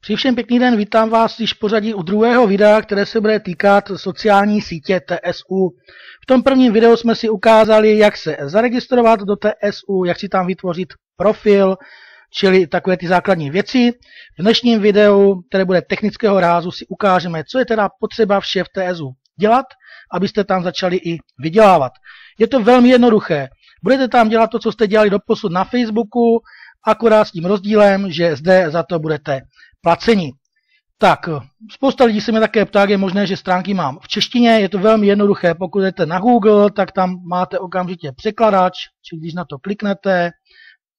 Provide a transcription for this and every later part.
Přeji všem pěkný den, vítám vás již v pořadí u druhého videa, které se bude týkat sociální sítě TSU. V tom prvním videu jsme si ukázali, jak se zaregistrovat do TSU, jak si tam vytvořit profil, čili takové ty základní věci. V dnešním videu, které bude technického rázu, si ukážeme, co je teda potřeba vše v TSU dělat, abyste tam začali i vydělávat. Je to velmi jednoduché. Budete tam dělat to, co jste dělali doposud na Facebooku, akorát s tím rozdílem, že zde za to budete placení. Tak, spousta lidí se mě také ptá, je možné, že stránky mám v češtině, je to velmi jednoduché, pokud jdete na Google, tak tam máte okamžitě překladač, či když na to kliknete,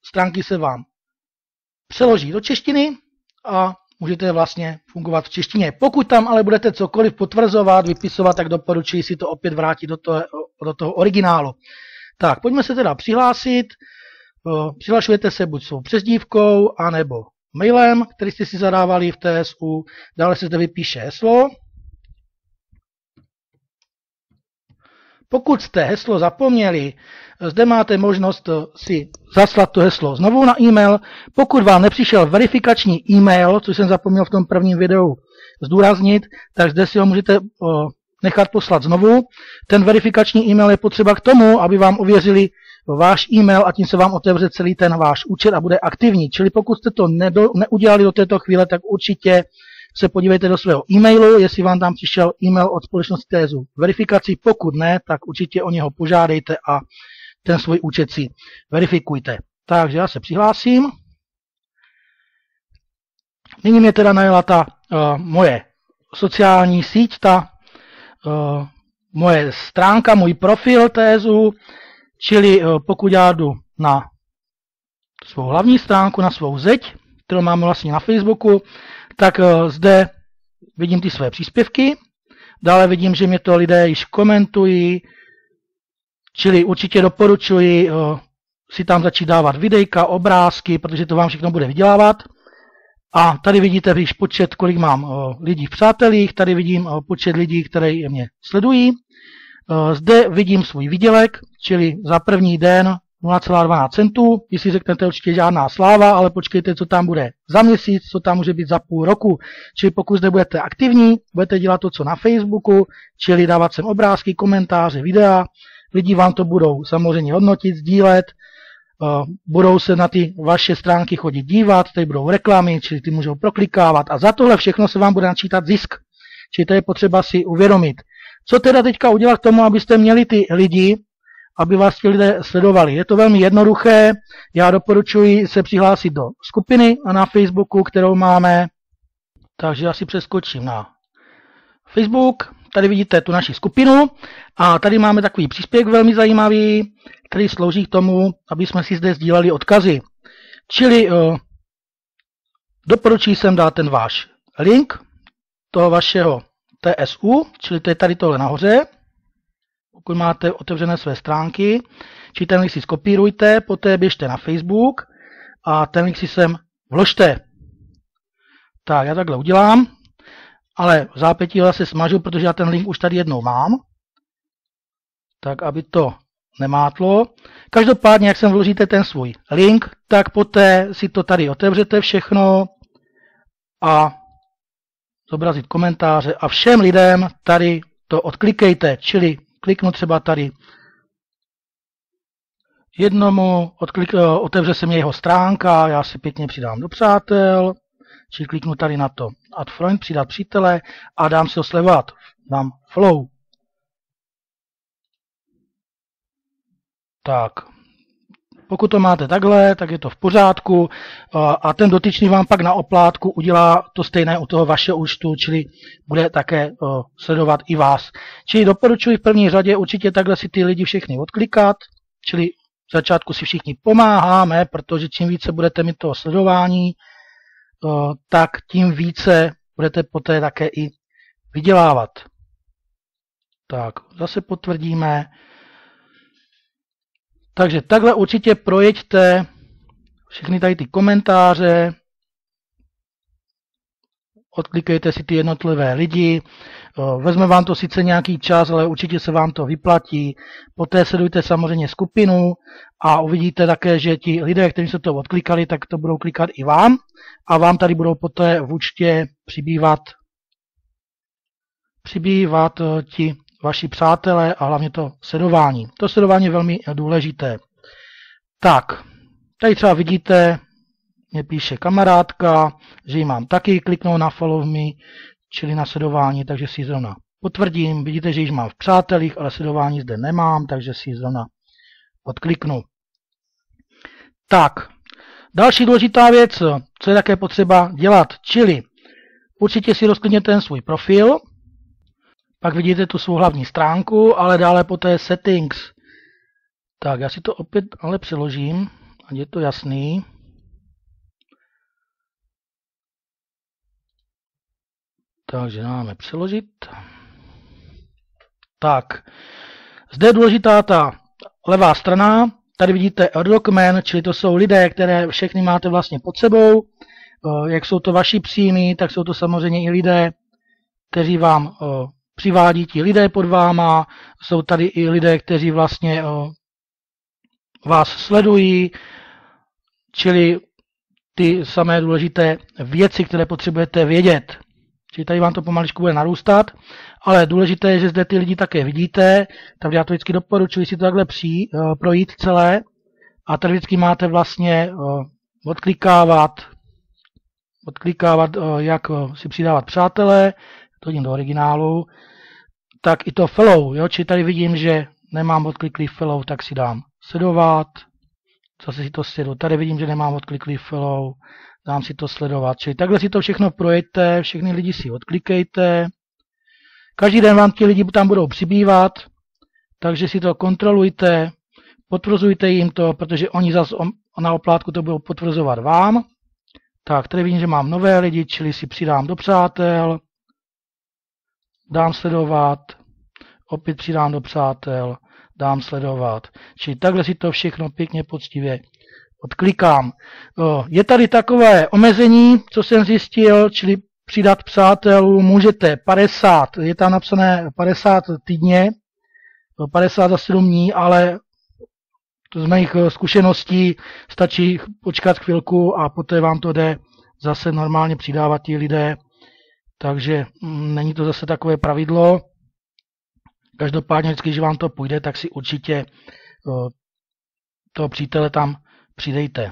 stránky se vám přeloží do češtiny a můžete vlastně fungovat v češtině. Pokud tam ale budete cokoliv potvrzovat, vypisovat, tak doporučuji si to opět vrátit do toho originálu. Tak, pojďme se teda přihlásit. Přihlašujete se buď svou přezdívkou, anebo mailem, který jste si zadávali v TSU. Dále se zde vypíše heslo. Pokud jste heslo zapomněli, zde máte možnost si zaslat to heslo znovu na e-mail. Pokud vám nepřišel verifikační e-mail, což jsem zapomněl v tom prvním videu zdůraznit, tak zde si ho můžete nechat poslat znovu. Ten verifikační e-mail je potřeba k tomu, aby vám ověřili váš e-mail a tím se vám otevře celý ten váš účet a bude aktivní. Čili pokud jste to neudělali do této chvíle, tak určitě se podívejte do svého e-mailu, jestli vám tam přišel e-mail od společnosti TSU verifikaci. Pokud ne, tak určitě o něho požádejte a ten svůj účet si verifikujte. Takže já se přihlásím. Nyní mě teda najela ta moje sociální síť, moje stránka, můj profil TSU, čili pokud já jdu na svou hlavní stránku, na svou zeď, kterou máme vlastně na Facebooku, tak zde vidím ty své příspěvky, dále vidím, že mě to lidé již komentují, čili určitě doporučuji si tam začít dávat videjka, obrázky, protože to vám všechno bude vydělávat. A tady vidíte již počet, kolik mám lidí v přátelích, tady vidím počet lidí, které mě sledují. Zde vidím svůj výdělek, čili za první den 0,12 centů. Jestli řeknete určitě žádná sláva, ale počkejte, co tam bude za měsíc, co tam může být za půl roku. Čili pokud zde budete aktivní, budete dělat to, co na Facebooku, čili dávat sem obrázky, komentáře, videa. Lidi vám to budou samozřejmě hodnotit, sdílet, budou se na ty vaše stránky chodit dívat, tady budou reklamy, čili ty můžou proklikávat a za tohle všechno se vám bude načítat zisk. Čili to je potřeba si uvědomit. Co teda teďka udělat k tomu, abyste měli ty lidi, aby vás ti lidé sledovali? Je to velmi jednoduché. Já doporučuji se přihlásit do skupiny na Facebooku, kterou máme. Takže já si přeskočím na Facebook. Tady vidíte tu naši skupinu a tady máme takový příspěvek velmi zajímavý, který slouží k tomu, aby jsme si zde sdíleli odkazy. Čili doporučuji sem dát ten váš link toho vašeho TSU, čili to je tady tohle nahoře, pokud máte otevřené své stránky, čili ten link si skopírujte, poté běžte na Facebook a ten link si sem vložte. Tak, já takhle udělám, ale v zápětí zase smažu, protože já ten link už tady jednou mám, tak aby to nemátlo. Každopádně, jak sem vložíte ten svůj link, tak poté si to tady otevřete všechno a zobrazit komentáře a všem lidem tady to odklikejte, čili kliknu třeba tady jednomu, otevře se mě jeho stránka, já si pěkně přidám do přátel, čili kliknu tady na to add friend, přidat přítele a dám si ho sledovat, dám follow. Tak, pokud to máte takhle, tak je to v pořádku a ten dotyčný vám pak na oplátku udělá to stejné u toho vašeho účtu, čili bude také sledovat i vás. Čili doporučuji v první řadě určitě takhle si ty lidi všechny odklikat, čili v začátku si všichni pomáháme, protože čím více budete mít toho sledování, tak tím více budete poté také i vydělávat. Tak, zase potvrdíme. Takže takhle určitě projeďte všechny tady ty komentáře, odklikejte si ty jednotlivé lidi, vezme vám to sice nějaký čas, ale určitě se vám to vyplatí. Poté sledujte samozřejmě skupinu a uvidíte také, že ti lidé, kteří se to odklikali, tak to budou klikat i vám a vám tady budou poté v účtě přibývat ti vaši přátelé a hlavně to sledování. To sledování je velmi důležité. Tak, tady třeba vidíte, mě píše kamarádka, že ji mám taky kliknout na follow me, čili na sledování, takže si ji zrovna potvrdím. Vidíte, že již mám v přátelích, ale sledování zde nemám, takže si ji zrovna odkliknu. Tak, další důležitá věc, co je také potřeba dělat, čili určitě si rozklikněte ten svůj profil, pak vidíte tu svou hlavní stránku, ale dále poté settings. Tak, já si to opět ale přeložím, ať je to jasný. Takže máme přeložit. Tak, zde je důležitá ta levá strana. Tady vidíte document, čili to jsou lidé, které všechny máte vlastně pod sebou. Jak jsou to vaši příjmy, tak jsou to samozřejmě i lidé, kteří vám přivádí ti lidé pod váma. Jsou tady i lidé, kteří vlastně vás sledují, čili ty samé důležité věci, které potřebujete vědět. Čili tady vám to pomaličku bude narůstat, ale důležité je, že zde ty lidi také vidíte, takže já to vždycky doporučuji si to takhle projít celé a tady vždycky máte vlastně odklikávat, jak si přidávat přátelé, to hodím do originálu, tak i to follow, jo? Čili tady vidím, že nemám odkliklý follow, tak si dám sledovat, zase si to sledu, tady vidím, že nemám odkliklý follow, dám si to sledovat. Čili takhle si to všechno projďte, všechny lidi si odklikejte. Každý den vám ti lidi tam budou přibývat, takže si to kontrolujte, potvrzujte jim to, protože oni zase na oplátku to budou potvrzovat vám. Tak, tady vidím, že mám nové lidi, čili si přidám do přátel, dám sledovat, opět přidám do přátel, dám sledovat. Čili takhle si to všechno pěkně poctivě odklikám. Je tady takové omezení, co jsem zjistil, čili přidat přátelů můžete 50, je tam napsané 50 týdně, 50 za 7 dní, ale to z mých zkušeností stačí počkat chvilku a poté vám to jde zase normálně přidávat ti lidé, takže není to zase takové pravidlo. Každopádně vždycky, když vám to půjde, tak si určitě toho přítele tam přidejte.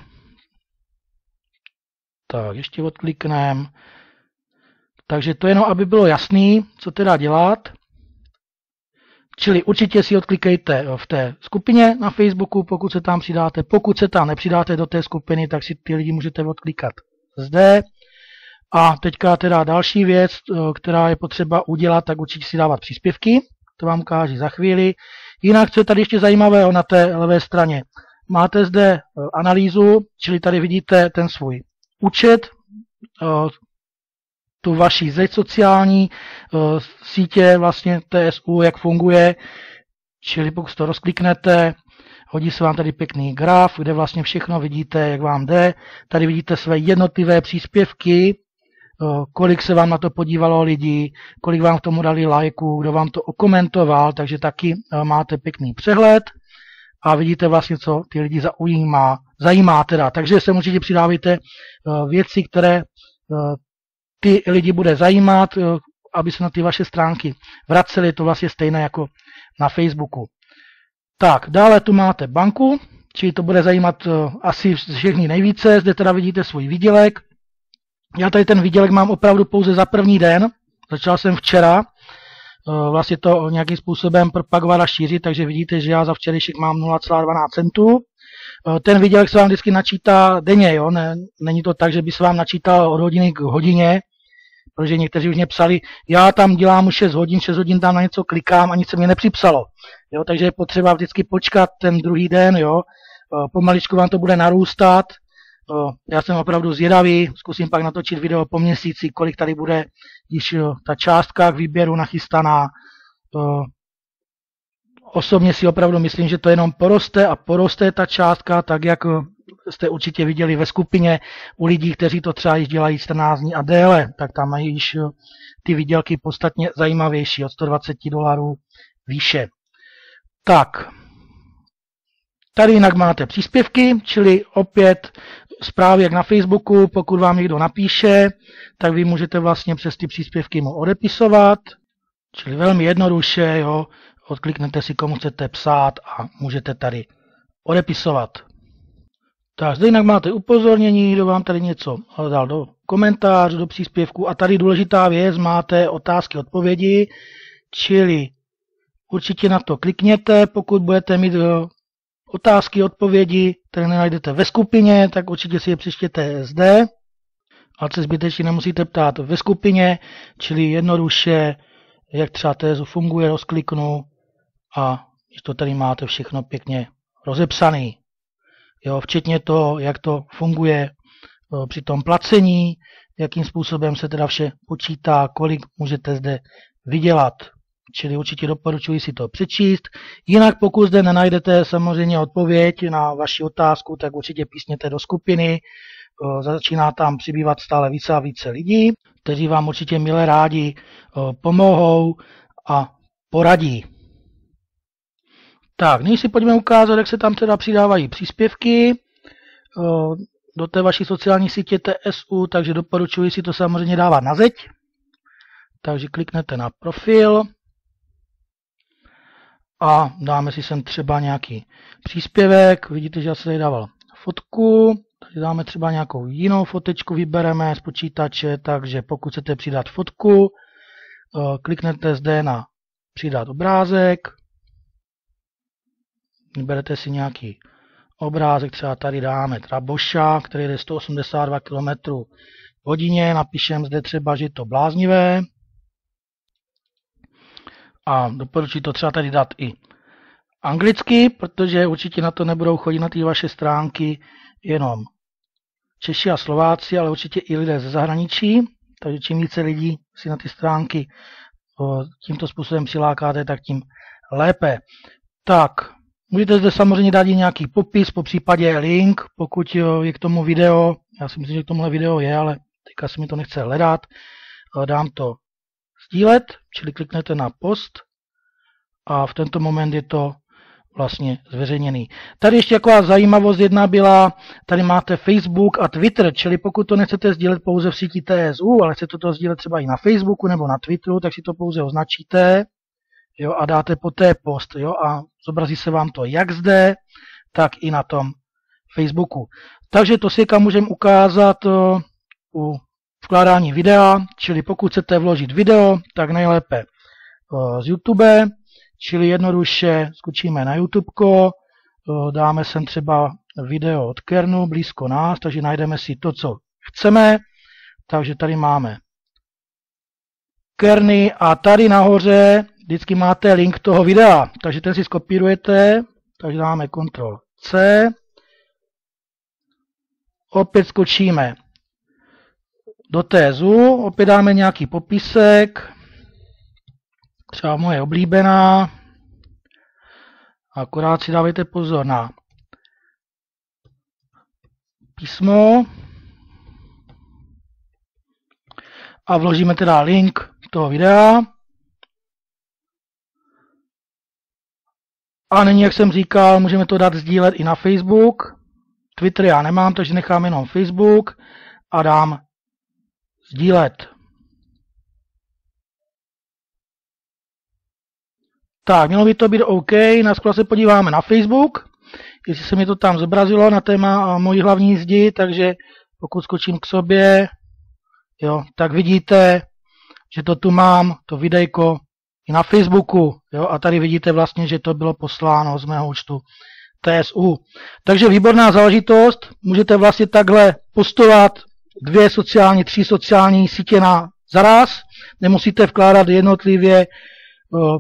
Tak, ještě odklikneme. Takže to jenom, aby bylo jasný, co teda dělat. Čili určitě si odklikejte v té skupině na Facebooku, pokud se tam přidáte. Pokud se tam nepřidáte do té skupiny, tak si ty lidi můžete odklikat zde. A teďka teda další věc, která je potřeba udělat, tak určitě si dávat příspěvky. To vám ukážu za chvíli. Jinak, co je tady ještě zajímavého na té levé straně. Máte zde analýzu, čili tady vidíte ten svůj účet, tu vaši zeď sociální sítě, vlastně TSU, jak funguje, čili pokud to rozkliknete, hodí se vám tady pěkný graf, kde vlastně všechno vidíte, jak vám jde. Tady vidíte své jednotlivé příspěvky, kolik se vám na to podívalo lidí, kolik vám k tomu dali lajků, kdo vám to okomentoval, takže taky máte pěkný přehled a vidíte vlastně, co ty lidi zajímá teda. Takže se určitě přidávajte věci, které ty lidi bude zajímat, aby se na ty vaše stránky vracely, to vlastně stejné jako na Facebooku. Tak, dále tu máte banku, čili to bude zajímat asi všechny nejvíce. Zde teda vidíte svůj výdělek. Já tady ten výdělek mám opravdu pouze za první den. Začal jsem včera vlastně to nějakým způsobem propagovat a šířit, takže vidíte, že já za včerejšek mám 0,12 centů. Ten výdělek se vám vždycky načítá denně, jo? Není to tak, že by se vám načítal od hodiny k hodině, protože někteří už mě psali, já tam dělám už 6 hodin tam na něco klikám a nic se mě nepřipsalo. Jo? Takže je potřeba vždycky počkat ten druhý den, jo? Pomaličku vám to bude narůstat. Já jsem opravdu zvědavý, zkusím pak natočit video po měsíci, kolik tady bude, když ta částka k výběru nachystaná. osobně si opravdu myslím, že to jenom poroste a poroste ta částka, tak jak jste určitě viděli ve skupině u lidí, kteří to třeba již dělají 14 dní a déle, tak tam mají již ty výdělky podstatně zajímavější, od $120 výše. Tak, tady jinak máte příspěvky, čili opět zprávy jak na Facebooku, pokud vám někdo napíše, tak vy můžete vlastně přes ty příspěvky mu odepisovat, čili velmi jednoduše, jo, odkliknete si, komu chcete psát a můžete tady odepisovat. Tak, zde jinak máte upozornění, kdo vám tady něco dal do komentářů, do příspěvku a tady důležitá věc, máte otázky, odpovědi, čili určitě na to klikněte, pokud budete mít otázky, odpovědi, které nenajdete ve skupině, tak určitě si je přečtěte zde, ale se zbytečně nemusíte ptát ve skupině, čili jednoduše, jak třeba tézu funguje, rozkliknu a to tady máte všechno pěkně rozepsaný. Jo, včetně toho, jak to funguje při tom placení, jakým způsobem se teda vše počítá, kolik můžete zde vydělat. Čili určitě doporučuji si to přečíst. Jinak pokud zde nenajdete samozřejmě odpověď na vaši otázku, tak určitě písněte do skupiny. Začíná tam přibývat stále více a více lidí, kteří vám určitě milé rádi pomohou a poradí. Tak, nyní si pojďme ukázat, jak se tam teda přidávají příspěvky do té vaší sociální sítě TSU, takže doporučuji si to samozřejmě dávat na zeď. Takže kliknete na profil a dáme si sem třeba nějaký příspěvek. Vidíte, že já jsem tady dával fotku, takže dáme třeba nějakou jinou fotečku, vybereme z počítače, takže pokud chcete přidat fotku, kliknete zde na přidat obrázek. Vyberete si nějaký obrázek, třeba tady dáme Traboša, který jde 182 km/h. Napíšeme zde třeba, že je to bláznivé. A doporučuji to třeba tady dát i anglicky, protože určitě na to nebudou chodit na ty vaše stránky jenom Češi a Slováci, ale určitě i lidé ze zahraničí. Takže čím více lidí si na ty stránky tímto způsobem přilákáte, tak tím lépe. Tak, můžete zde samozřejmě dát i nějaký popis, po případě link, pokud je k tomu video. Já si myslím, že k tomuhle video je, ale teďka se mi to nechce hledat. Dám to sdílet, čili kliknete na post a v tento moment je to vlastně zveřejněný. Tady ještě taková zajímavost jedna byla, tady máte Facebook a Twitter, čili pokud to nechcete sdílet pouze v síti TSU, ale chcete to sdílet třeba i na Facebooku nebo na Twitteru, tak si to pouze označíte, jo, a dáte poté post, jo, a zobrazí se vám to jak zde, tak i na tom Facebooku. Takže to si můžeme ukázat u vkládání videa, čili pokud chcete vložit video, tak nejlépe z YouTube, čili jednoduše skočíme na YouTube, dáme sem třeba video od Kernu blízko nás, takže najdeme si to, co chceme. Takže tady máme Kerny a tady nahoře vždycky máte link toho videa, takže ten si skopírujete, takže dáme Ctrl+C, opět skočíme do TSU, opět dáme nějaký popisek, třeba moje oblíbená, akorát si dávejte pozor na písmo a vložíme teda link toho videa. A nyní, jak jsem říkal, můžeme to dát sdílet i na Facebook. Twitter já nemám, takže nechám jenom Facebook a dám sdílet. Tak, mělo by to být OK, naskoro se podíváme na Facebook, jestli se mi to tam zobrazilo na téma mojí hlavní zdi, takže pokud skočím k sobě, jo, tak vidíte, že to tu mám, to videjko i na Facebooku, jo, a tady vidíte vlastně, že to bylo posláno z mého účtu TSU. Takže výborná záležitost, můžete vlastně takhle postovat 3 sociální sítě zaraz, nemusíte vkládat jednotlivě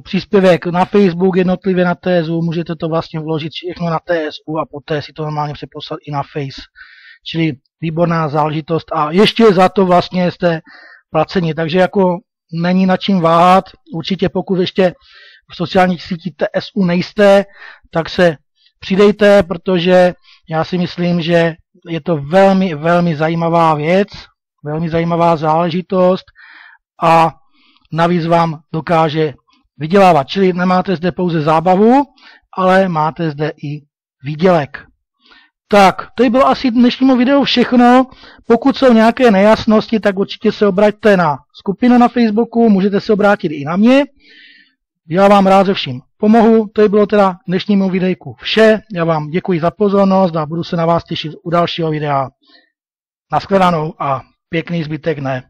příspěvek na Facebook, jednotlivě na TSU, můžete to vlastně vložit všechno na TSU a poté si to normálně přeposlat i na Face. Čili výborná záležitost a ještě za to vlastně jste placeni, takže jako není nad čím váhat, určitě pokud ještě v sociálních sítích TSU nejste, tak se přidejte, protože já si myslím, že je to velmi, velmi zajímavá věc, velmi zajímavá záležitost a navíc vám dokáže vydělávat. Čili nemáte zde pouze zábavu, ale máte zde i výdělek. Tak, to bylo asi dnešnímu videu všechno. Pokud jsou nějaké nejasnosti, tak určitě se obraťte na skupinu na Facebooku, můžete se obrátit i na mě. Já vám rád ze vším pomohu. To bylo teda dnešnímu videjku vše. Já vám děkuji za pozornost a budu se na vás těšit u dalšího videa. Nashledanou a pěkný zbytek dne.